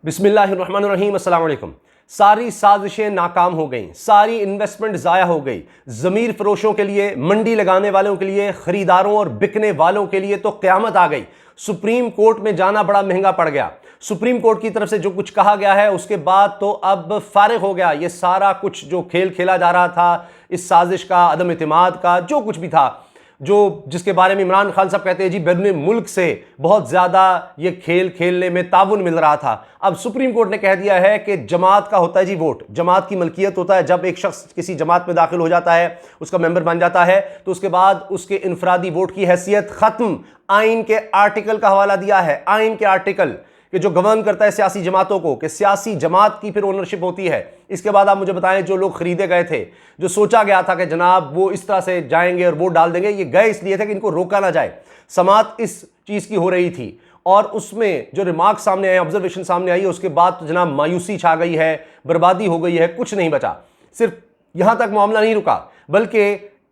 बिस्मिल्लाहिर्रहमानिर्रहीम, अस्सलाम वालेकुम। सारी साजिशें नाकाम हो गई, सारी इन्वेस्टमेंट ज़ाया हो गई। ज़मीर फरोशों के लिए, मंडी लगाने वालों के लिए, ख़रीदारों और बिकने वालों के लिए तो क़यामत आ गई। सुप्रीम कोर्ट में जाना बड़ा महंगा पड़ गया। सुप्रीम कोर्ट की तरफ से जो कुछ कहा गया है उसके बाद तो अब फारिग हो गया ये सारा कुछ जो खेल खेला जा रहा था, इस साजिश का, अदम इत्मीद का, जो कुछ भी था, जो जिसके बारे में इमरान खान साहब कहते हैं जी बैरून मुल्क से बहुत ज़्यादा ये खेल खेलने में ताउन मिल रहा था। अब सुप्रीम कोर्ट ने कह दिया है कि जमात का होता है जी वोट, जमात की मलकियत होता है। जब एक शख्स किसी जमात में दाखिल हो जाता है, उसका मेंबर बन जाता है, तो उसके बाद उसके इनफरादी वोट की हैसियत ख़त्म। आइन के आर्टिकल का हवाला दिया है, आइन के आर्टिकल कि जो गवर्न करता है सियासी जमातों को, कि सियासी जमात की फिर ओनरशिप होती है। इसके बाद आप मुझे बताएं, जो लोग खरीदे गए थे, जो सोचा गया था कि जनाब वो इस तरह से जाएंगे और वोट डाल देंगे, ये गए इसलिए थे कि इनको रोका ना जाए। समात इस चीज़ की हो रही थी और उसमें जो रिमार्क सामने आए, ऑब्जर्वेशन सामने आई है, उसके बाद तो जनाब मायूसी छा गई है, बर्बादी हो गई है, कुछ नहीं बचा। सिर्फ यहां तक मामला नहीं रुका, बल्कि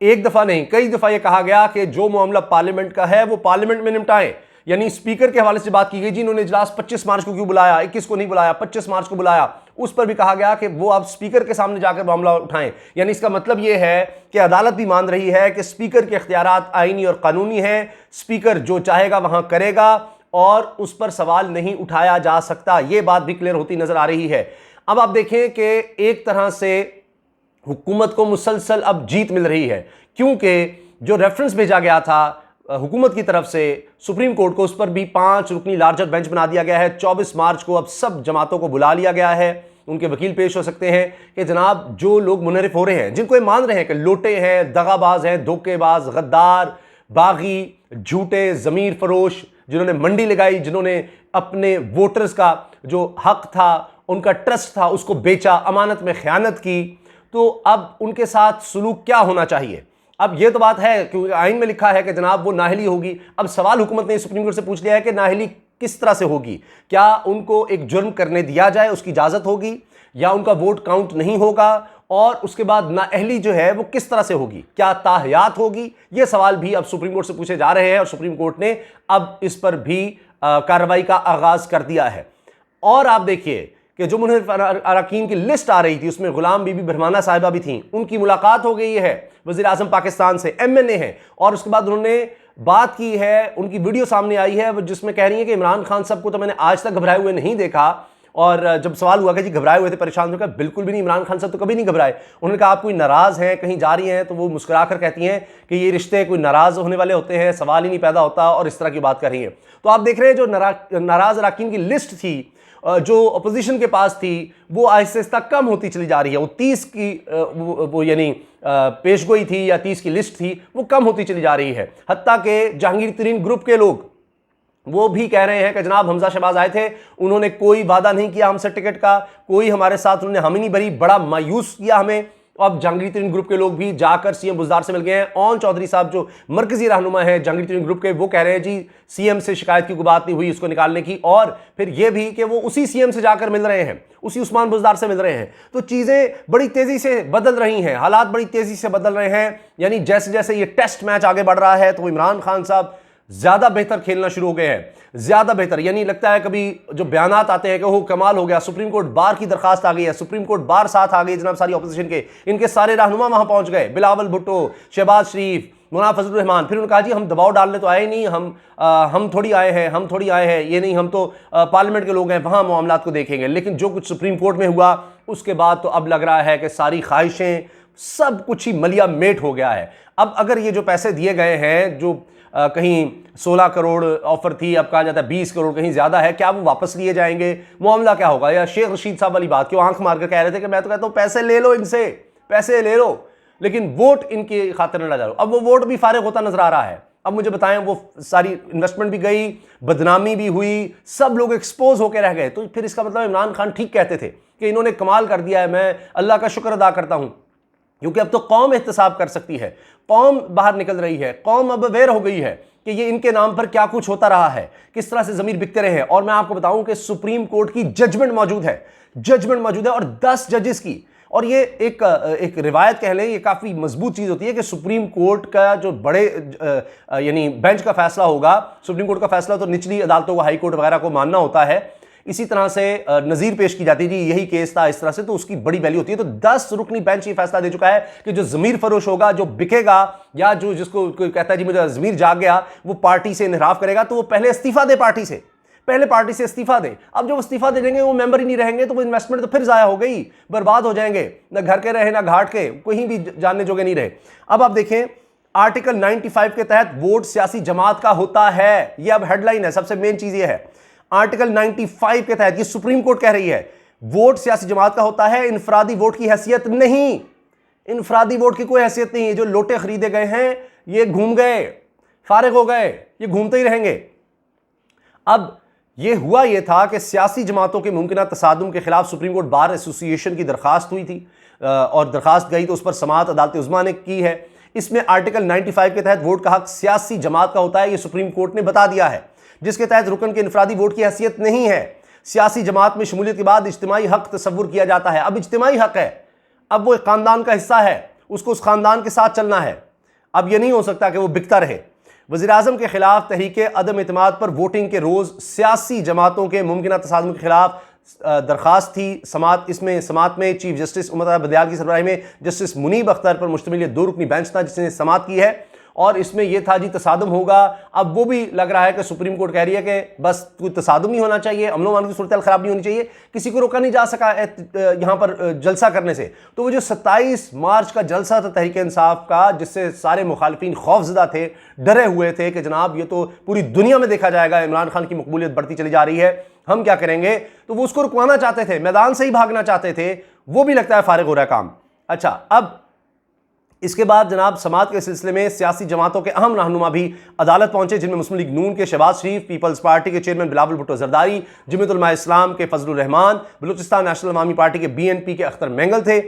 एक दफ़ा नहीं कई दफ़ा यह कहा गया कि जो मामला पार्लियामेंट का है वो पार्लियामेंट में निपटाएं। यानी स्पीकर के हवाले से बात की गई जी, इन्होंने इजलास 25 मार्च को क्यों बुलाया, 21 को नहीं बुलाया, 25 मार्च को बुलाया। उस पर भी कहा गया कि वो आप स्पीकर के सामने जाकर मामला उठाएं। यानी इसका मतलब यह है कि अदालत भी मान रही है कि स्पीकर के इख्तियारात आईनी और कानूनी हैं। स्पीकर जो चाहेगा वहां करेगा और उस पर सवाल नहीं उठाया जा सकता। यह बात भी क्लियर होती नजर आ रही है। अब आप देखें कि एक तरह से हुकूमत को मुसलसल अब जीत मिल रही है, क्योंकि जो रेफरेंस भेजा गया था हुकूमत की तरफ से सुप्रीम कोर्ट को, उस पर भी 5 रुकनी लार्जर बेंच बना दिया गया है। 24 मार्च को अब सब जमातों को बुला लिया गया है, उनके वकील पेश हो सकते हैं कि जनाब जो लोग मुनहरिफ हो रहे हैं, जिनको ये मान रहे हैं कि लोटे हैं, दगाबाज हैं, धोखेबाज, गद्दार, बागी, झूठे, ज़मीर फरोश, जिन्होंने मंडी लगाई, जिन्होंने अपने वोटर्स का जो हक था, उनका ट्रस्ट था, उसको बेचा, अमानत में ख़यानत की, तो अब उनके साथ सलूक क्या होना चाहिए। अब यह तो बात है क्योंकि आइन में लिखा है कि जनाब वो नाहली होगी। अब सवाल हुकूमत ने सुप्रीम कोर्ट से पूछ लिया है कि नाहली किस तरह से होगी, क्या उनको एक जुर्म करने दिया जाए, उसकी इजाज़त होगी, या उनका वोट काउंट नहीं होगा, और उसके बाद नाअहली जो है वो किस तरह से होगी, क्या ताहयात होगी। ये सवाल भी अब सुप्रीम कोर्ट से पूछे जा रहे हैं और सुप्रीम कोर्ट ने अब इस पर भी कार्रवाई का आगाज़ कर दिया है। और आप देखिए कि जो मुनहरिफ अरकान की लिस्ट आ रही थी उसमें गुलाम बीबी भरमाना साहिबा भी थी, उनकी मुलाकात हो गई है वज़ीर आज़म पाकिस्तान से, MNA हैं, और उसके बाद उन्होंने बात की है, उन्की वीडियो सामने आई है जिसमें कह रही है कि इमरान खान साहब को तो मैंने आज तक घबराए हुए नहीं देखा। और जब सवाल हुआ कि जी घबराए हुए थे, परेशान हो, बिल्कुल भी नहीं, इमरान खान साहब तो कभी नहीं घबराए। उन्होंने कहा आप कोई नाराज़ हैं, कहीं जा रही हैं, तो वो मुस्कुराकर कहती हैं कि ये रिश्ते कोई नाराज़ होने वाले होते हैं, सवाल ही नहीं पैदा होता, और इस तरह की बात कर रही हैं। तो आप देख रहे हैं जो नाराज़ अरकान की लिस्ट थी, जो अपोजिशन के पास थी, वो आहिस्ता आहिस्ता कम होती चली जा रही है। वो 30 की वो यानी पेशगोई थी या 30 की लिस्ट थी, वो कम होती चली जा रही है। हत्ता कि जहांगीर तरीन ग्रुप के लोग वो भी कह रहे हैं कि जनाब हमजा शहबाज आए थे, उन्होंने कोई वादा नहीं किया हमसे टिकट का, कोई हमारे साथ उन्होंने हामी नहीं भरी, बड़ा मायूस किया हमें। अब जहांगीर तरीन ग्रुप के लोग भी जाकर CM बुज़दार से मिल गए हैं। ओन चौधरी साहब जो मरकजी रहनुमा है जहांगीर तरीन ग्रुप के, वो कह रहे हैं जी CM से शिकायत की कोई बात नहीं हुई उसको निकालने की, और फिर ये भी कि वो उसी CM से जाकर मिल रहे हैं, उसी उस्मान बुज़दार से मिल रहे हैं। तो चीज़ें बड़ी तेज़ी से बदल रही हैं, हालात बड़ी तेज़ी से बदल रहे हैं। यानी जैसे जैसे ये टेस्ट मैच आगे बढ़ रहा है तो इमरान खान साहब ज़्यादा बेहतर खेलना शुरू हो गए हैं, ज़्यादा बेहतर। यानी लगता है कभी जो बयानात आते हैं कि वो कमाल हो गया, सुप्रीम कोर्ट बार की दरखास्त आ गई है, सुप्रीम कोर्ट बार साथ आ गई जनाब सारी अपोजिशन के, इनके सारे रहनुमा वहाँ पहुँच गए, बिलावल भुट्टो, शहबाज शरीफ, मौलाना फजलुर रहमान। फिर उन्होंने कहा जी हम दबाव डालने तो आए नहीं, हम थोड़ी आए हैं, हम थोड़ी आए हैं, ये नहीं, हम तो पार्लियामेंट के लोग हैं, वहाँ मामलात को देखेंगे। लेकिन जो कुछ सुप्रीम कोर्ट में हुआ उसके बाद तो अब लग रहा है कि सारी ख्वाहिशें, सब कुछ ही मलिया मेट हो गया है। अब अगर ये जो पैसे दिए गए हैं, जो कहीं 16 करोड़ ऑफर थी, अब कहा जाता है 20 करोड़, कहीं ज़्यादा है, क्या वो वापस लिए जाएंगे, मामला क्या होगा। या शेख रशीद साहब वाली बात, क्यों आंख मार कर कह रहे थे कि मैं तो कहता हूँ पैसे ले लो इनसे, पैसे ले लो, लेकिन वोट इनकी खातिर न डालो। अब वो वोट भी फारिग होता नजर आ रहा है। अब मुझे बताएं, वो सारी इन्वेस्टमेंट भी गई, बदनामी भी हुई, सब लोग एक्सपोज होकर रह गए। तो फिर इसका मतलब इमरान खान ठीक कहते थे कि इन्होंने कमाल कर दिया है। मैं अल्लाह का शुक्र अदा करता हूँ, क्योंकि अब तो कौम एहतसाब कर सकती है, कौम बाहर निकल रही है, कौम अब अवेयर हो गई है कि ये इनके नाम पर क्या कुछ होता रहा है, किस तरह से ज़मीर बिकते रहे हैं। और मैं आपको बताऊं कि सुप्रीम कोर्ट की जजमेंट मौजूद है, जजमेंट मौजूद है, और 10 जजेस की। और ये एक रिवायत कह लें, ये काफ़ी मजबूत चीज़ होती है कि सुप्रीम कोर्ट का जो बड़े यानी बेंच का फैसला होगा, सुप्रीम कोर्ट का फैसला तो निचली अदालतों को, हाई कोर्ट वगैरह को मानना होता है, इसी तरह से नजीर पेश की जाती है, जी यही केस था इस तरह से, तो उसकी बड़ी वैल्यू होती है। तो 10 रुकनी बेंच ये फैसला दे चुका है कि जो जमीर फरोश होगा, जो बिकेगा, या जो जिसको कोई कहता है जी मुझे जमीर जाग गया, वो पार्टी से इनहराफ करेगा, तो वो पहले इस्तीफा दे, पहले पार्टी से इस्तीफा दे। अब जब इस्तीफा दे देंगे, वो मेंबर ही नहीं रहेंगे, तो वो इन्वेस्टमेंट तो फिर जाया हो गई, बर्बाद हो जाएंगे, ना घर के रहे ना घाट के, कहीं भी जानने जोगे नहीं रहे। अब आप देखें आर्टिकल 95 के तहत वोट सियासी जमात का होता है, ये अब हेडलाइन है, सबसे मेन चीज ये है। आर्टिकल 95 के तहत, ये सुप्रीम कोर्ट कह रही है, वोट सियासी जमात का होता है, इनफरादी वोट की हैसियत नहीं, इनफरादी वोट की कोई हैसियत नहीं है। जो लोटे खरीदे गए हैं ये घूम गए, फारिग हो गए, ये घूमते ही रहेंगे। अब ये हुआ ये था कि सियासी जमातों के मुमकिन तसादुम के खिलाफ सुप्रीम कोर्ट बार एसोसिएशन की दरखास्त हुई थी, और दरखास्त गई तो उस पर समाअत अदालत उज़्मा ने की है। इसमें आर्टिकल 95 के तहत वोट का हक सियासी जमात का होता है, ये सुप्रीम कोर्ट ने बता दिया है, जिसके तहत रुकन के इनफरादी वोट की हैसियत नहीं है। सियासी जमात में शमूलियत के बाद इज्तिमाई हक तस्वुर किया जाता है। अब इज्तिमाई हक है, अब वो एक खानदान का हिस्सा है, उसको उस खानदान के साथ चलना है। अब ये नहीं हो सकता कि वो बिकता रहे। वज़ीर-ए-आज़म के खिलाफ तहरीक अदम इत्मीनाद पर वोटिंग के रोज़ सियासी जमातों के मुमकिन तसादुम के खिलाफ दरखास्त थी। समात में चीफ जस्टिस उमर बदियाल की सरबराही में जस्टिस मुनीब अख्तर पर मुश्तमिल ये 2 रुकनी बेंच था जिसने समात की है, और इसमें यह था जी तसादुम होगा। अब वो भी लग रहा है कि सुप्रीम कोर्ट कह रही है कि बस कोई तसादुम नहीं होना चाहिए, अमन अमान की सूरत खराब नहीं होनी चाहिए, किसी को रोका नहीं जा सका यहाँ पर जलसा करने से। तो वो जो 27 मार्च का जलसा था तहरीक इंसाफ का, जिससे सारे मुखालिफिन खौफजदा थे, डरे हुए थे कि जनाब ये तो पूरी दुनिया में देखा जाएगा इमरान खान की मकबूलियत बढ़ती चली जा रही है, हम क्या करेंगे, तो वो उसको रुकवाना चाहते थे, मैदान से ही भागना चाहते थे। वो भी लगता है फारिग हो रहा है काम। अच्छा, अब इसके बाद जनाब समात के सिलसिले में सियासी जमातों के अहम रहनुमा भी अदालत पहुंचे, जिनमें मुस्लिम लीग नून के शहबाज शरीफ, पीपल्स पार्टी के चेयरमैन बिलावल भुट्टो जरदारी, जमीयत उलमा इस्लाम के फजलुर रहमान, बलूचिस्तान नेशनल अवामी पार्टी के BNP के अख्तर मेंगल थे।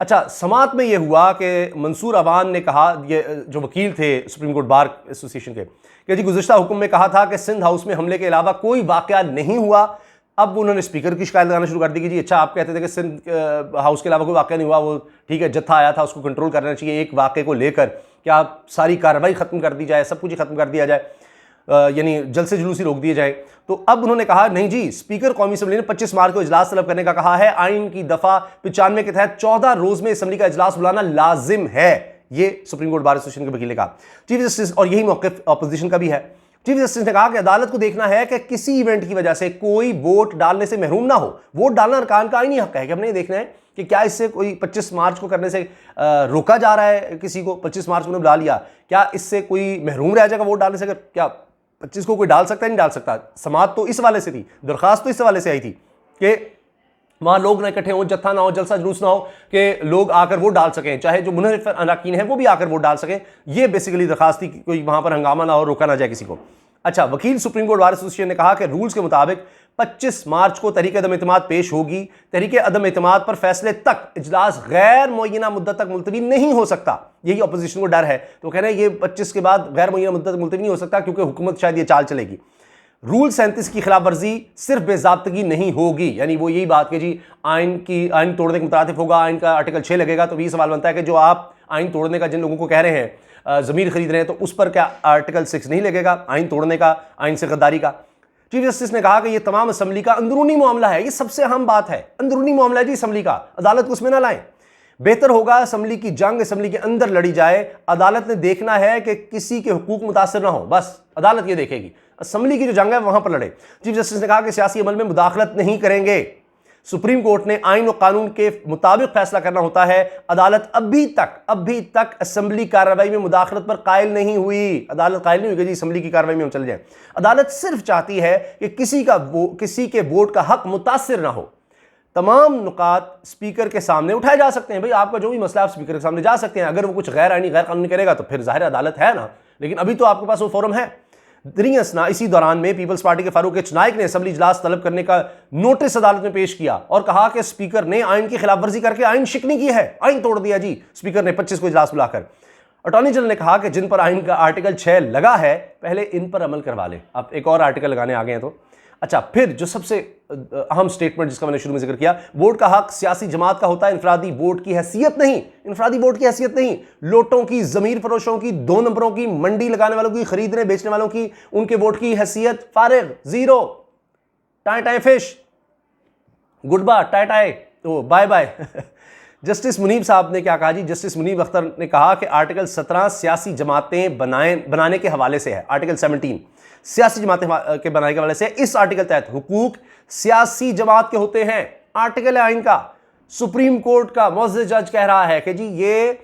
अच्छा, समात में यह हुआ कि मंसूर अवान ने कहा, ये जो वकील थे सुप्रीम कोर्ट बार एसोसिएशन के, कि जी गुज़िश्ता हुक्म में कहा था कि सिंध हाउस में हमले के अलावा कोई वाक़या नहीं हुआ। अब उन्होंने स्पीकर की शिकायत लगाना शुरू कर दी कि जी अच्छा आप कहते थे कि सिंध हाउस के अलावा कोई वाक़या नहीं हुआ, वो ठीक है जत्था आया था, उसको कंट्रोल करना चाहिए, एक वाक़े को लेकर क्या सारी कार्रवाई ख़त्म कर दी जाए, सब कुछ ही ख़त्म कर दिया जाए, यानी जलसे जुलूसी रोक दिए जाए। तो अब उन्होंने कहा नहीं जी, स्पीकर कौमी असम्बली ने 25 मार्च को इजलास तलब करने का कहा है। आइन की दफ़ा 95 के तहत 14 रोज़ में असम्बली का इजलास बुलाना लाजिम है, ये सुप्रीम कोर्ट बार एसोसिएशन के वकील ने कहा। चीफ जस्टिस, और यही मौक़िफ़ अपोजिशन का भी है, चीफ जस्टिस ने कहा कि अदालत को देखना है कि किसी इवेंट की वजह से कोई वोट डालने से महरूम ना हो। वोट डालना अरकान का आईनी हक है कि हमने ये देखना है कि क्या इससे कोई 25 मार्च को करने से रोका जा रहा है, किसी को 25 मार्च को बुला लिया, क्या इससे कोई महरूम रह जाएगा वोट डालने से? क्या 25 को कोई डाल सकता है, नहीं डाल सकता? समात तो इस वाले से थी, दरख्वास्त तो इस वाले से आई थी कि वहाँ लोग ना इकट्ठे हों, जत्था ना हो, जलसा जुलूस ना हो, कि लोग आकर वोट डाल सकें, चाहे जो मुनहरिफ अरकान हैं वो भी आकर वोट डाल सकें। ये बेसिकली दरखास्त थी, कोई वहाँ पर हंगामा ना हो, रोका ना जाए किसी को। अच्छा, वकील सुप्रीम कोर्ट बार एसोसिएशन ने कहा कि रूल्स के मुताबिक 25 मार्च को तहरीक अदम इत्मीनाद पेश होगी। तहरीक अदम इत्मीनाद पर फैसले तक इजलास गैर मुअय्यना मुद्दत तक मुलतवी नहीं हो सकता। यही अपोजिशन को डर है, तो कह रहे हैं ये 25 के बाद गैर मुअय्यना मुद्दत तक मुलतवी नहीं हो सकता क्योंकि हुकूमत शायद ये चाल चलेगी। रूल 37 की खिलाफ वर्जी सिर्फ बेज़ाब्तगी नहीं होगी, यानी वो यही बात कि जी आइन तोड़ने के मुताबिक होगा, आइन का आर्टिकल 6 लगेगा। तो ये सवाल बनता है कि जो आप आइन तोड़ने का जिन लोगों को कह रहे हैं ज़मीर खरीद रहे हैं, तो उस पर क्या आर्टिकल 6 नहीं लगेगा आइन तोड़ने का, आइन से गद्दारी का? चीफ जस्टिस ने कहा कि यह तमाम असम्बली का अंदरूनी मामला है, ये सबसे अहम बात है, अंदरूनी मामला है जी असम्बली का, अदालत को उसमें ना लाएं। बेहतर होगा असम्बली की जंग असम्बली के अंदर लड़ी जाए। अदालत ने देखना है कि किसी के हुकूक मुतासर ना हो, बस अदालत ये देखेगी, असम्बली की जो जंग है वहां पर लड़े। चीफ जस्टिस ने कहा कि सियासी अमल में मुदाखलत नहीं करेंगे। सुप्रीम कोर्ट ने आइन और कानून के मुताबिक फैसला करना होता है। अदालत अभी तक असम्बली कार्रवाई में मुदाखलत पर कायल नहीं हुई। अदालत कायल नहीं हुई कि जी असम्बली की कार्रवाई में हम चले जाएं। अदालत सिर्फ चाहती है कि किसी के वोट का हक मुतासिर ना हो। तमाम नुकात स्पीकर के सामने उठाए जा सकते हैं। भाई आपका जो भी मसला आप स्पीकर के सामने जा सकते हैं। अगर वो कुछ गैर आईनी गैर कानूनी करेगा तो फिर जाहिर अदालत है ना, लेकिन अभी तो आपके पास वो फोरम है। दरियासना इसी दौरान में पीपल्स पार्टी के फारूक एच नाइक ने असेंबली इजलास तलब करने का नोटिस अदालत में पेश किया और कहा कि स्पीकर ने आइन की खिलाफ वर्जी करके आइन शिकनी की है, आइन तोड़ दिया जी स्पीकर ने 25 को इजलास बुलाकर। अटॉर्नी जनरल ने कहा कि जिन पर आइन का आर्टिकल 6 लगा है पहले इन पर अमल करवा ले। अब एक और आर्टिकल लगाने आ गए हैं तो अच्छा, फिर जो सबसे अहम स्टेटमेंट जिसका मैंने शुरू में जिक्र किया, वोट का हक सियासी जमात का होता है, इनफरादी वोट की हैसियत नहीं। इनफरादी वोट की हैसियत नहीं। लोटों की, जमीर फरोशों की, 2 नंबरों की, मंडी लगाने वालों की, खरीदने बेचने वालों की, उनके वोट की हैसियत फारिग, zero. Tie tie fish, good bye tie tie, तो बाय बाय। जस्टिस मुनीब साहब ने क्या कहा जी? जस्टिस मुनीब अख्तर ने कहा कि आर्टिकल 17 सियासी जमातें बनाने के हवाले से है। आर्टिकल 17 सियासी जमातें के बनाने के हवाले से, इस आर्टिकल तहत हुकूक सियासी जमात के होते हैं। आर्टिकल है आइन का, सुप्रीम कोर्ट का मुअज़्ज़िज़ जज कह रहा है कि जी ये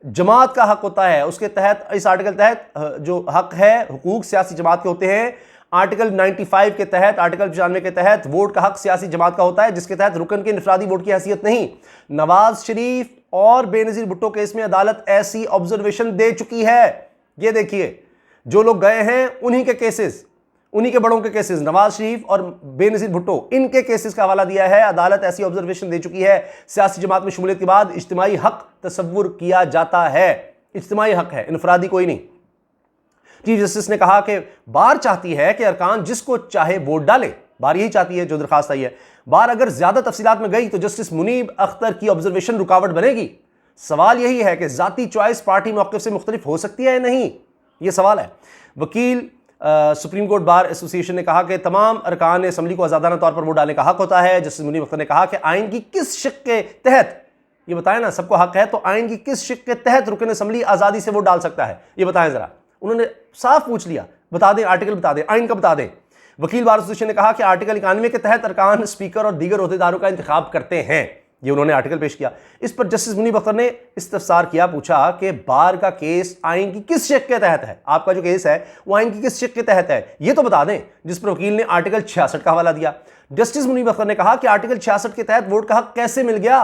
जमात का हक होता है, उसके तहत, इस आर्टिकल तहत जो हक है हुकूक सियासी जमात के होते हैं। आर्टिकल 95 के तहत, आर्टिकल 95 के तहत वोट का हक सियासी जमात का होता है, जिसके तहत रुकन के इनफरादी वोट की हैसियत नहीं। नवाज शरीफ और बेनजीर भुट्टो केस में अदालत ऐसी ऑब्जर्वेशन दे चुकी है। ये देखिए, जो लोग गए हैं उन्हीं के केसेस, उन्हीं के बड़ों के केसेस, नवाज शरीफ और बेनजीर भुट्टो, इनके केसेस का हवाला दिया है। अदालत ऐसी ऑब्जर्वेशन दे चुकी है। सियासी जमात में शमूलियत के बाद इज्तिमाई हक तसव्वुर किया जाता है। इज्तिमाई हक है, इनफरादी कोई नहीं। चीफ जस्टिस ने कहा कि बार चाहती है कि अरकान जिसको चाहे वोट डाले। बार यही चाहती है, जो दरखास्त आई है। बार अगर ज्यादा तफसीलात में गई तो जस्टिस मुनीब अख्तर की ऑब्जर्वेशन रुकावट बनेगी। सवाल यही है कि जाती चॉइस पार्टी मौक़िफ़ से मुख्तलिफ हो सकती है या नहीं, यह सवाल है। वकील सुप्रीम कोर्ट बार एसोसिएशन ने कहा कि तमाम अरकान असम्बली को आज़ादाना तौर पर वोट डालने का हक होता है। जस्टिस मुनीब अख्तर ने कहा कि आइन की किस शिक के तहत, ये बताएं ना, सबको हक है, तो आइन की किस शिक के तहत रुकन असम्बली आज़ादी से वोट डाल सकता है, ये बताएं जरा। उन्होंने साफ पूछ लिया, बता दें, आर्टिकल बता दें, आइन का बता दें। वकील बार एसोसिएशन ने कहा कि आर्टिकल 91 के तहत अरकान स्पीकर और दीगर ओहदेदारों का इंतखाब करते हैं। ये उन्होंने आर्टिकल पेश किया। इस पर जस्टिस मुनीब अख्तर ने इस्तफसार किया, पूछा कि बार का केस आइन की किस शिक के तहत है, आपका जो केस है वो आइन की किस शिक के तहत है, ये तो बता दें। जिस पर वकील ने आर्टिकल 66 का हवाला दिया। जस्टिस मुनीब अख्तर ने कहा कि आर्टिकल 66 के तहत वोट का हक कैसे मिल गया?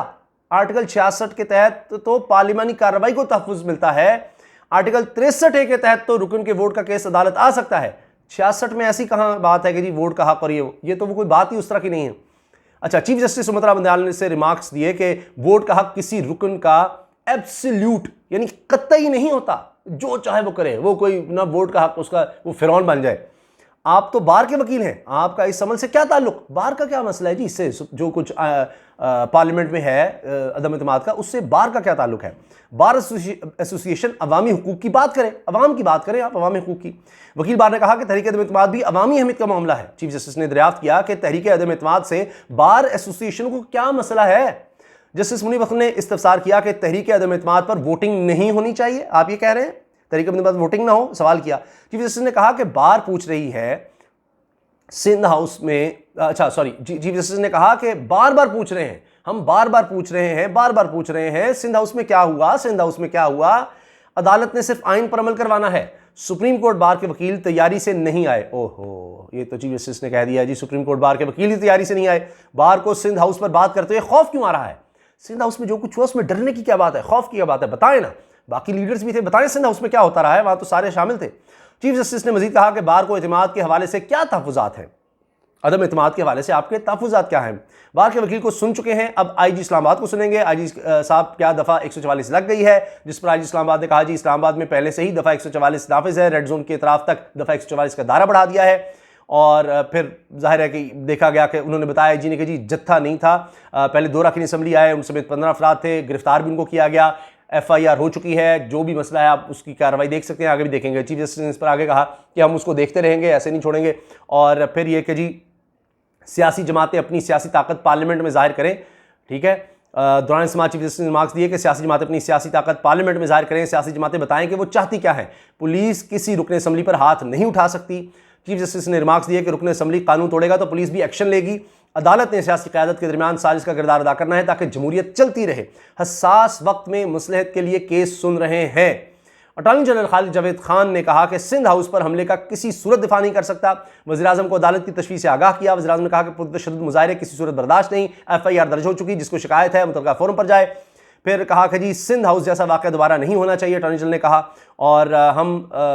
आर्टिकल 66 के तहत तो पार्लिमानी कार्रवाई को तहफ़्फ़ुज़ मिलता है। आर्टिकल 63 के तहत तो रुकन के वोट का केस अदालत आ सकता है। 66 में ऐसी कहां बात है कि जी वोट का हक, और ये तो वो कोई बात ही उस तरह की नहीं है। अच्छा, चीफ जस्टिस सुमित्रा बंदयाल ने से रिमार्क्स दिए कि वोट का हक किसी रुकन का एब्सोल्यूट यानी कतई नहीं होता, जो चाहे वो करे, वो कोई ना वोट का हक उसका वो फिरौन बन जाए। आप तो बार के वकील हैं, आपका इस अमल से क्या ताल्लुक? बार का क्या मसला है जी? इससे जो कुछ पार्लियामेंट में है अदम इत्मीनाद का, उससे बार का क्या ताल्लुक है? बार एसोसिएशन अवामी हुकूक की बात करे, अवाम की बात करें आप, अवामी हुकूक की। वकील बार ने कहा कि तहरीक अदम इत्मीनाद भी अवामी अहमियत का मामला है। चीफ जस्टिस ने दरियाफ्त किया कि तहरीक अदम इत्मीनाद से बार एसोसिएशन को क्या मसला है। जस्टिस मुनीब अख्तर ने इस्तफसार किया कि तहरीक अदम इत्मीनाद पर वोटिंग नहीं होनी चाहिए। आप ये कह रहे हैं तहरीक अदम इत्मीनाद वोटिंग ना हो? सवाल किया। चीफ जस्टिस ने कहा कि बार पूछ रही है सिंध हाउस में, अच्छा सॉरी, चीफ जस्टिस ने कहा कि बार बार पूछ रहे हैं, हम बार बार पूछ रहे हैं सिंध हाउस में क्या हुआ, सिंध हाउस में क्या हुआ। अदालत ने सिर्फ आइन पर अमल करवाना है। सुप्रीम कोर्ट बार के वकील तैयारी से नहीं आए। ओहो, ये तो चीफ जस्टिस ने कह दिया जी, सुप्रीम कोर्ट बार के वकील ही तैयारी से नहीं आए। बार को सिंध हाउस पर बात करते हुए खौफ क्यों आ रहा है? सिंध हाउस में जो कुछ हुआ उसमें डरने की क्या बात है, खौफ की क्या बात है? बताएं ना, बाकी लीडर्स भी थे, बताएं सिंध हाउस में क्या होता रहा है, वहां तो सारे शामिल थे। चीफ जस्टिस ने मजीद कहा कि बार को एतमाद के हवाले से क्या तहफ़्फ़ुज़ात हैं, अदम इत्मीनाद के हवाले से आपके तहफ़्फ़ुज़ात क्या हैं। बार के वकील को सुन चुके हैं, अब आईजी इस्लामाबाद को सुनेंगे। आईजी साहब क्या दफ़ा 144 लग गई है, जिस पर आईजी इस्लामाबाद ने कहा जी इस्लामाबाद में पहले से ही दफ़ा 144 नाफिज है, रेड जोन के इतराफ़ तक दफ़ा 144 का दायरा बढ़ा दिया है। और फिर जाहिर है कि देखा गया कि उन्होंने बताया जी ने कि जी जत्था नहीं था, पहले 2 रकानी असम्बली आए, उन समेत 15 अफराद थे, गिरफ्तार भी उनको किया गया, FIR हो चुकी है। जो भी मसला है आप उसकी कार्रवाई देख सकते हैं, आगे भी देखेंगे। चीफ जस्टिस ने इस पर आगे कहा कि हम उसको देखते रहेंगे, ऐसे नहीं छोड़ेंगे। और फिर ये कि जी सियासी जमातें अपनी सियासी ताकत पार्लियामेंट में जाहिर करें, ठीक है। दौरान समाज चीफ जस्टिस ने मार्क्स दिए कि सियासी जमातें अपनी सियासी ताकत पार्लियामेंट में जाहिर करें, सियासी जमातें बताएं कि वो चाहती क्या है। पुलिस किसी रुकन असम्बली पर हाथ नहीं उठा सकती। चीफ जस्टिस ने रिमार्क्स दिए कि रुकन असम्बली कानून तोड़ेगा तो पुलिस भी एक्शन लेगी। अदालत ने सियासी क़यादत के दरमियान साजिश का किरदार अदा करना है ताकि जमहूरियत चलती रहे। हसास वक्त में मसलहत के लिए केस सुन रहे हैं। अटॉर्नी जनरल खालिद जावेद खान ने कहा कि सिंध हाउस पर हमले का किसी सूरत दिफा नहीं कर सकता। वज़ीर-ए-आज़म को अदालत की तशवीश से आगाह किया। वज़ीर-ए-आज़म ने कहा कि पुरतशद्दुद मुज़ाहिरे किसी सूरत बर्दाश्त नहीं, FIR दर्ज हो चुकी, जिसको शिकायत है मुतल्लिका फोरम पर जाए। फिर कहा कि जी सिंध हाउस जैसा वाक़या दोबारा नहीं होना चाहिए, अटॉर्नी जनरल ने कहा। और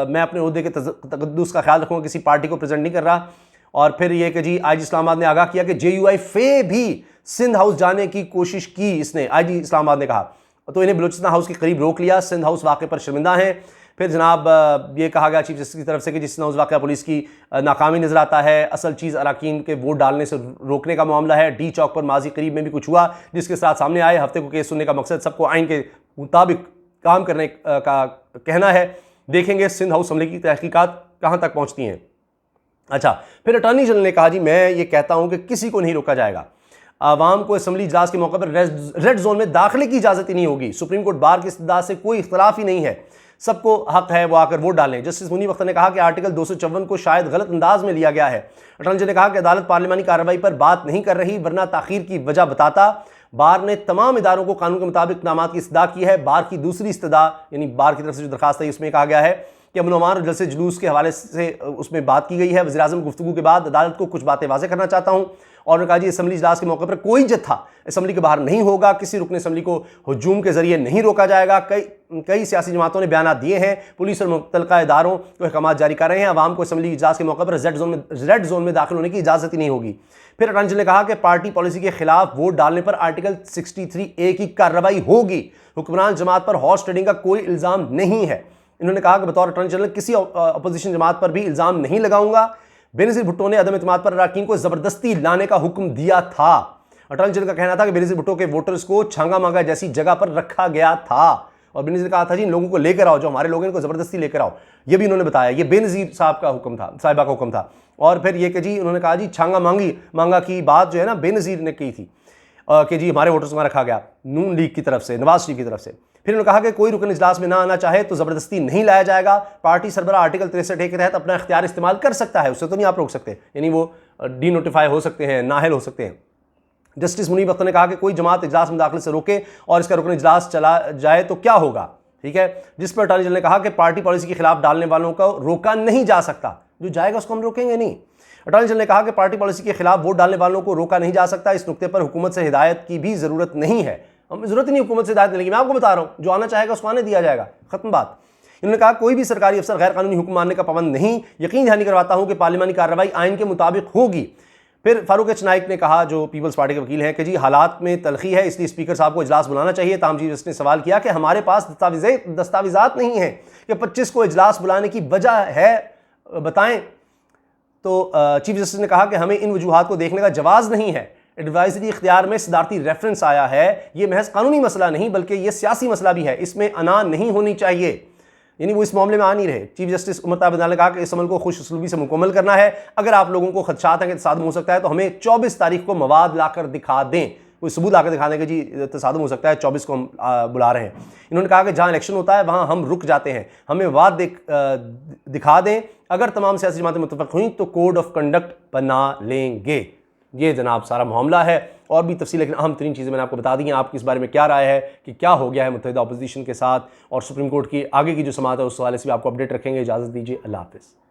मैं अपने ओहदे के तक़द्दुस का ख्याल रखूँगा, किसी पार्टी को प्रेजेंट नहीं कर रहा। और फिर यह कि जी आईजी इस्लामाबाद ने आगाह किया कि JUI फे भी सिंध हाउस जाने की कोशिश की, इसने आईजी इस्लामाबाद ने कहा, तो इन्हें बलूचिस्तान हाउस के करीब रोक लिया। सिंध हाउस वाक़े पर शर्मिंदा हैं। फिर जनाब ये कहा गया चीफ जस्टिस की तरफ से कि जिस हाउस वाक़या पुलिस की नाकामी नजर आता है, असल चीज़ अरकान के वोट डालने से रोकने का मामला है। डी चौक पर माजी करीब में भी कुछ हुआ जिसके साथ सामने आए। हफ्ते को केस सुनने का मकसद सबको आइन के मुताबिक काम करने का कहना है। देखेंगे सिंध हाउस हमले की तहकीकात कहाँ तक पहुँचती हैं। अच्छा, फिर अटॉर्नी जनरल ने कहा जी मैं ये कहता हूं कि किसी को नहीं रोका जाएगा, आवाम को असम्बली इजलास के मौके पर रेड जोन में दाखिले की इजाजत ही नहीं होगी, सुप्रीम कोर्ट बार की इस्तदा से कोई इख्तलाफ ही नहीं है, सबको हक है वो आकर वोट डालें। जस्टिस मुनीब अख्तर ने कहा कि आर्टिकल 254 को शायद गलत अंदाज में लिया गया है। अटॉर्नी जनरल ने कहा कि अदालत पार्लिमानी कार्रवाई पर बात नहीं कर रही, वरना ताखीर की वजह बताता। बार ने तमाम इदारों को कानून के मुताबिक इक़दामात की इस्तदा की है। बार की दूसरी इस्तदा यानी बार की तरफ से जो दरखास्त है उसमें कहा गया है कि अमन अमान और जलसे जुलूस के हवाले से उसमें बात की गई है। वज़ीर-ए-आज़म गुफ्तगू के बाद अदालत को कुछ बातें वाज़ेह करना चाहता हूँ। और उन्होंने कहा जी असम्बली इजलास के मौके पर कोई जत्था असम्बली के बाहर नहीं होगा, किसी रुकन असम्बली को हुजूम के जरिए नहीं रोका जाएगा। कई सियासी जमातों ने बयान दिए हैं, पुलिस और मुतल्लिका इदारों को अहकाम जारी कर रहे हैं, आवाम को असम्बली इजलास के मौके पर रेड जोन में दाखिल होने की इजाज़त ही नहीं होगी। फिर अटॉर्नी जनरल ने कहा कि पार्टी पॉलिसी के खिलाफ वोट डालने पर आर्टिकल 63A की कार्रवाई होगी। हुक्मरान जमात पर हॉर्स ट्रेडिंग का कोई इल्ज़ाम नहीं है। इन्होंने कहा कि बतौर अटॉर्नी जनरल किसी अपोजिशन जमात पर भी इल्ज़ाम नहीं लगाऊंगा। बेनज़ीर भुट्टो ने अदम इत्मीनाद पर अरकान को ज़बरदस्ती लाने का हुक्म दिया था। अटॉर्नी जनरल का कहना था कि बेनज़ीर भुट्टो के वोटर्स को छांगा मांगा जैसी जगह पर रखा गया था और बेनज़ीर ने कहा था जी इन लोगों को लेकर आओ, जो हमारे लोग हैं इनको ज़बरदस्ती लेकर आओ। ये भी उन्होंने बताया, ये बेनज़ीर साहब का हुक्म था, साहिबा का हुक्म था। और फिर ये कि जी उन्होंने कहा जी छांगा मांगा की बात जो है ना बेनज़ीर ने की थी कि जी हमारे वोटर्स को रखा गया नून लीग की तरफ से, नवाज शरीफ की तरफ से। फिर उन्होंने कहा कि कोई रुकन इजलास में ना आना चाहे तो ज़बरदस्ती नहीं लाया जाएगा। पार्टी सरबराह आर्टिकल 63A के तहत अपना इख्तियार इस्तेमाल कर सकता है, उससे तो नहीं आप रोक सकते, यानी वो डी नोटिफाई हो सकते हैं, नाअहल हो सकते हैं। जस्टिस मुनीब अख्तर ने कहा कि कोई जमात इजलास में दाखिले से रोके और इसका रुकन इजलास चला जाए तो क्या होगा, ठीक है। जिस पर अटॉर्नी जनरल ने कहा कि पार्टी पॉलिसी के खिलाफ डालने वालों को रोका नहीं जा सकता, जो जाएगा उसको हम रोकेंगे नहीं। अटॉर्नी जनरल ने कहा कि पार्टी पॉलिसी के खिलाफ वोट डालने वालों को रोका नहीं जा सकता, इस नुक्ते पर हुकूमत से हिदायत की भी जरूरत नहीं है। हमें जरूरत ही नहीं हुकूमत से हिदायत लेने की, मैं आपको बता रहा हूं जो आना चाहेगा उसको आने दिया जाएगा, खत्म बात। इन्होंने कहा कोई भी सरकारी अफसर गैर कानूनी हुक्म मानने का पाबंद नहीं, यकीन दहानी करवाता हूं कि पार्लिमानी कार्रवाई आइन के मुताबिक होगी। फिर फारूक एच नाइक ने कहा जो पीपल्स पार्टी के वकील हैं कि जी हालात में तलखी है, इसलिए स्पीकर साहब को इजलास बुलाना चाहिए। ताहम चीफ जस्टिस ने सवाल किया कि हमारे पास दस्तावेजात नहीं है कि 25 को इजलास बुलाने की वजह है, बताएं। तो चीफ जस्टिस ने कहा कि हमें इन वजूहात को देखने का जवाज़ नहीं है। एडवाइजरी इख्तियार में सदारती रेफरेंस आया है, ये महज कानूनी मसला नहीं बल्कि ये सियासी मसला भी है, इसमें अना नहीं होनी चाहिए, यानी वो इस मामले में आ नहीं रहे। चीफ जस्टिस उमर ताबिद ने कहा कि इस अमल को खुश उसलूबी से मुकम्मल करना है। अगर आप लोगों को खदशात हैं कि तसादुम हो सकता है तो हमें 24 तारीख को मवाद लाकर दिखा दें, कोई सबूत लाकर दिखा दें कि जी तसादुम हो सकता है, 24 को हम बुला रहे हैं। इन्होंने कहा कि जहाँ इलेक्शन होता है वहाँ हम रुक जाते हैं, हमें वाद दिखा दें। अगर तमाम सियासी जमातें मुत्तफक हुई तो कोड ऑफ कंडक्ट बना लेंगे। ये जनाब सारा मामला है और भी तफसील, लेकिन अहम तरीन चीज़ें मैंने आपको बता दी हैं। आपकी इस बारे में क्या राय है कि क्या हो गया है मुत्तहिदा अपोजिशन के साथ, और सुप्रीम कोर्ट की आगे की जो समाअत है उस हवाले से भी आपको अपडेट रखेंगे। इजाज़त दीजिए, अल्लाह हाफ़िज़।